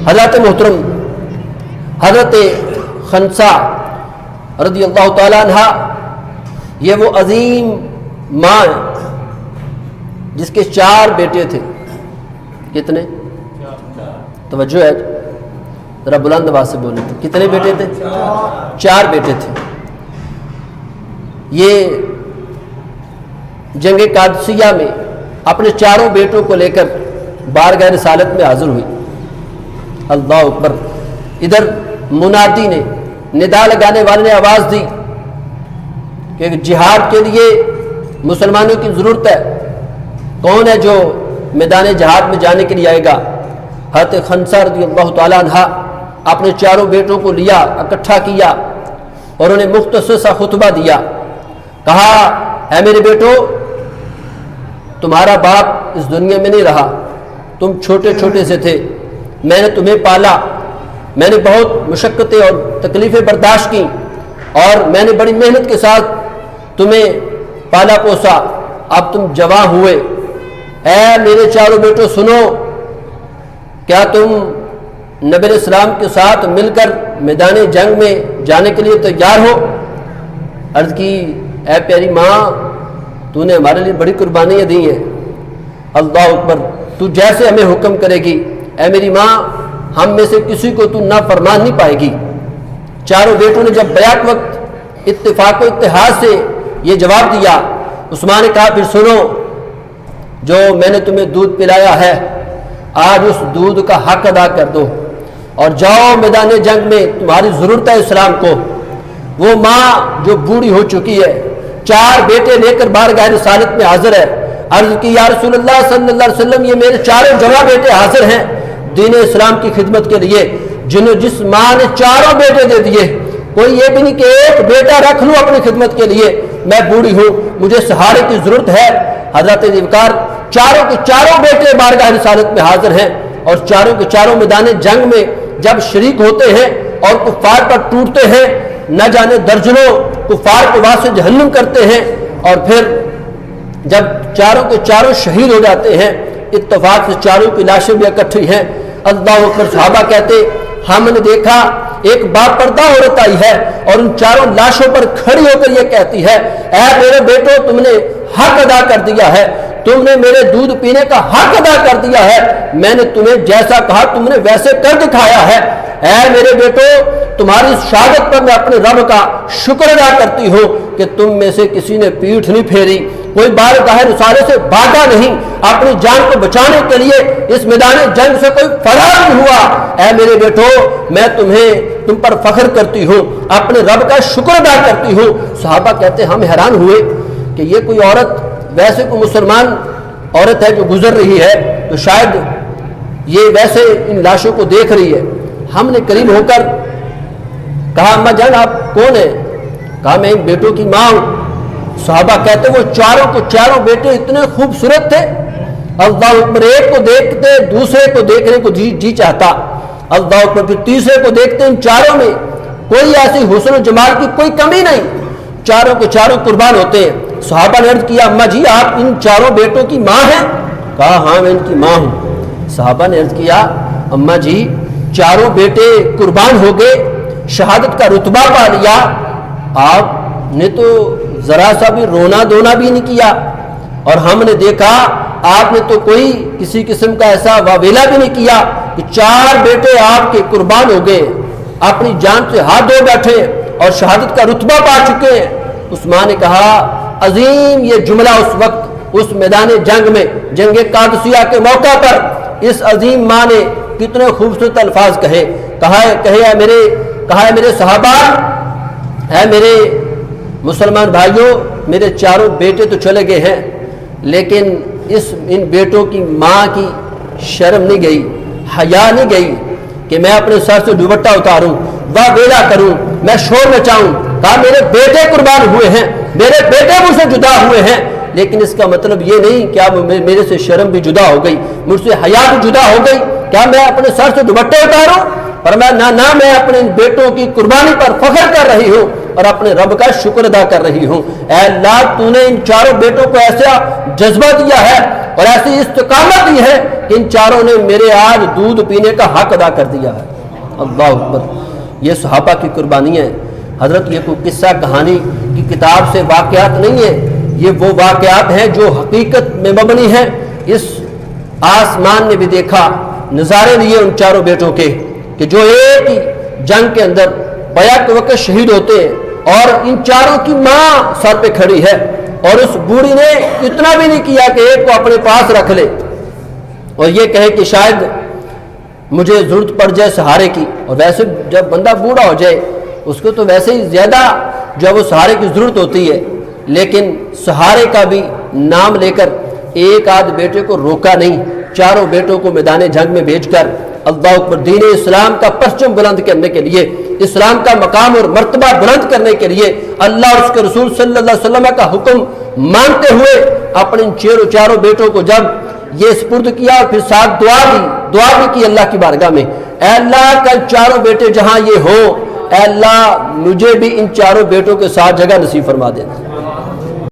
حضرت محترم حضرت خنسا رضی اللہ تعالیٰ عنہ یہ وہ عظیم ماں جس کے 4 بیٹے تھے. کتنے؟ توجہ ہے ذرا بلند آواز سے بولیں. کتنے بیٹے تھے؟ 4 بیٹے تھے. یہ جنگ قادسیہ میں اپنے 4 بیٹوں کو لے کر بارگاہ رسالت میں حاضر ہوئی. اللہ اکبر. ادھر منادی نے ندا لگانے والے نے آواز دی کہ جہاد کے لیے مسلمانوں کی ضرورت ہے. کون ہے جو میدان جہاد میں جانے کے لیے آئے گا؟ حضرت خنسا رضی اللہ تعالیٰ عنہ اپنے 4 بیٹوں کو لیا, اکٹھا کیا اور انہیں مختصر سا خطبہ دیا. کہا اے میرے بیٹو, تمہارا باپ اس دنیا میں نہیں رہا, تم چھوٹے چھوٹے سے تھے, میں نے تمہیں پالا, میں نے بہت مشقتیں اور تکلیفیں برداشت کی اور میں نے بڑی محنت کے ساتھ تمہیں پالا پوسا. اب تم جوان ہوئے. اے میرے 4 بیٹو سنو, کیا تم نبی علیہ السلام کے ساتھ مل کر میدان جنگ میں جانے کے لیے تیار ہو؟ عرض کی اے پیاری ماں, تو نے ہمارے لیے بڑی قربانیاں دی ہیں. اللہ اکبر. تو جیسے ہمیں حکم کرے گی. اے میری ماں, ہم میں سے کسی کو تو نافرمان نہیں پائے گی. 4 بیٹوں نے جب بیعت وقت اتفاق و اتحاد سے یہ جواب دیا, عثمان نے کہا پھر سنو, جو میں نے تمہیں دودھ پلایا ہے آج اس دودھ کا حق ادا کر دو اور جاؤ میدان جنگ میں, تمہاری ضرورت ہے اسلام کو. وہ ماں جو بوڑھی ہو چکی ہے 4 بیٹے لے کر بارگاہ رسالت میں حاضر ہے. عرض کی یا رسول اللہ صلی اللہ علیہ وسلم, یہ میرے 4 جوان بیٹے حاضر ہیں دین اسلام کی خدمت کے لیے, جس ماں نے 4 بیٹے دے دیے. کوئی یہ بھی نہیں کہ ایک بیٹا رکھ لوں اپنی خدمت کے لیے, میں بوڑھی ہوں, مجھے سہارے کی ضرورت ہے. حضرت ذوالفقار 4 کے 4 بیٹے بارگاہ رسالت میں حاضر ہیں اور 4 کے 4 میدان جنگ میں جب شریک ہوتے ہیں اور کفار پر ٹوٹتے ہیں, نہ جانے درجنوں کفار کو وہاں سے جہنم کرتے ہیں, اور پھر جب 4 کے 4 شہید ہو جاتے ہیں, اتفاق سے 4 کی لاشیں بھی اکٹھی ہیں. اللہ اکبر. صحابہ کہتے ہم نے دیکھا ایک باپردہ عورت آئی ہے اور ان 4 لاشوں پر کھڑی ہو کر یہ کہتی ہے اے میرے بیٹو, تم نے حق ادا کر دیا ہے, تم نے میرے دودھ پینے کا حق ادا کر دیا ہے, میں نے تمہیں جیسا کہا تم نے ویسے کر دکھایا ہے. اے میرے بیٹو, تمہاری شہادت پر میں اپنے رب کا شکر ادا کرتی ہوں کہ تم میں سے کسی نے پیٹھ نہیں پھیری, کوئی بارگاہ رسالے سے بھاگا نہیں, اپنی جان کو بچانے کے لیے اس میدان جنگ سے کوئی فرار نہیں ہوا. اے میرے بیٹو, میں تم پر فخر کرتی ہوں, اپنے رب کا شکر ادا کرتی ہوں. صحابہ کہتے ہم حیران ہوئے کہ یہ کوئی عورت, ویسے کوئی مسلمان عورت ہے جو گزر رہی ہے, تو شاید یہ ویسے ان لاشوں کو دیکھ رہی ہے. ہم نے قریب ہو کر کہا اماں جان آپ کون ہیں؟ کہا میں ان بیٹوں کی ماں ہوں. صحابہ کہتے وہ 4 کو 4 بیٹے اتنے خوبصورت تھے, اللہ اکبر, ایک کو دیکھتے دوسرے کو دیکھنے کو جی چاہتا. اللہ اکبر. پھر تیسرے کو دیکھتے ان 4 میں کوئی ایسی حسن و جمال کی کوئی کمی نہیں, 4 کے 4 قربان ہوتے ہیں. صحابہ نے عرض کیا اماں جی آپ ان 4 بیٹوں کی ماں ہیں؟ کہا ہاں میں ان کی ماں ہوں. صحابہ نے عرض کیا اماں جی 4 بیٹے قربان ہو گئے, شہادت کا رتبہ پا لیا, آپ نے تو ذرا سا بھی رونا دھونا بھی نہیں کیا, اور ہم نے دیکھا آپ نے تو کوئی کسی قسم کا ایسا واویلا بھی نہیں کیا کہ 4 بیٹے آپ کے قربان ہو گئے, اپنی جان سے ہاتھ دھو بیٹھے اور شہادت کا رتبہ پا چکے ہیں. عثمان نے کہا عظیم یہ جملہ اس وقت اس میدان جنگ میں جنگ قادسیہ کے موقع پر اس عظیم ماں نے کتنے خوبصورت الفاظ کہے. کہا ہے میرے صحابہ, اے میرے مسلمان بھائیوں, میرے 4 بیٹے تو چلے گئے ہیں, لیکن ان بیٹوں کی ماں کی شرم نہیں گئی, حیا نہیں گئی کہ میں اپنے سر سے دوپٹہ اتاروں, واویلا کروں, میں شور مچاؤں. کہا میرے بیٹے قربان ہوئے ہیں, میرے بیٹے مجھ سے جدا ہوئے ہیں, لیکن اس کا مطلب یہ نہیں کیا میرے سے شرم بھی جدا ہو گئی, مجھ سے حیا بھی جدا ہو گئی, کیا میں اپنے سر سے دوپٹے اتاروں؟ فرمایا نہ, میں اپنے ان بیٹوں کی قربانی پر فخر کر رہی ہوں. اور اپنے رب کا شکر ادا کر رہی ہوں۔ اے اللہ تو نے ان چاروں بیٹوں کو ایسا جذبہ دیا ہے اور ایسی استقامت دی ہے کہ ان چاروں نے میرے آج دودھ پینے کا حق ادا کر دیا ہے۔ اللہ اکبر۔ یہ صحابہ کی قربانیاں ہیں حضرت، یہ کوئی قصہ کہانی کی کتاب سے واقعات نہیں ہے، یہ وہ واقعات ہیں جو حقیقت میں مبنی ہیں۔ اس آسمان نے بھی دیکھا، نظارے لیے ان چاروں بیٹوں کے کہ جو ایک ہی جنگ کے اندر بیک وقت شہید ہوتے ہیں، اور ان چاروں کی ماں سر پہ کھڑی ہے اور اس بوڑھی نے اتنا بھی نہیں کیا کہ ایک کو اپنے پاس رکھ لے اور یہ کہے کہ شاید مجھے ضرورت پڑ جائے سہارے کی۔ اور ویسے جب بندہ بوڑھا ہو جائے اس کو تو ویسے ہی زیادہ جو وہ سہارے کی ضرورت ہوتی ہے، لیکن سہارے کا بھی نام لے کر ایک آدھ بیٹے کو روکا نہیں، چاروں بیٹوں کو میدان جنگ میں بھیج کر اللہ اکبر دین اسلام کا پرچم بلند کرنے کے لیے، اسلام کا مقام اور مرتبہ بلند کرنے کے لیے، اللہ اور اس کے رسول صلی اللہ علیہ وسلم کا حکم مانتے ہوئے اپنے چاروں بیٹوں کو جب یہ سپرد کیا اور پھر ساتھ دعا بھی کی اللہ کی بارگاہ میں، اے اللہ کل چاروں بیٹے جہاں یہ ہو، اے اللہ مجھے بھی ان چاروں بیٹوں کے ساتھ جگہ نصیب فرما دینا۔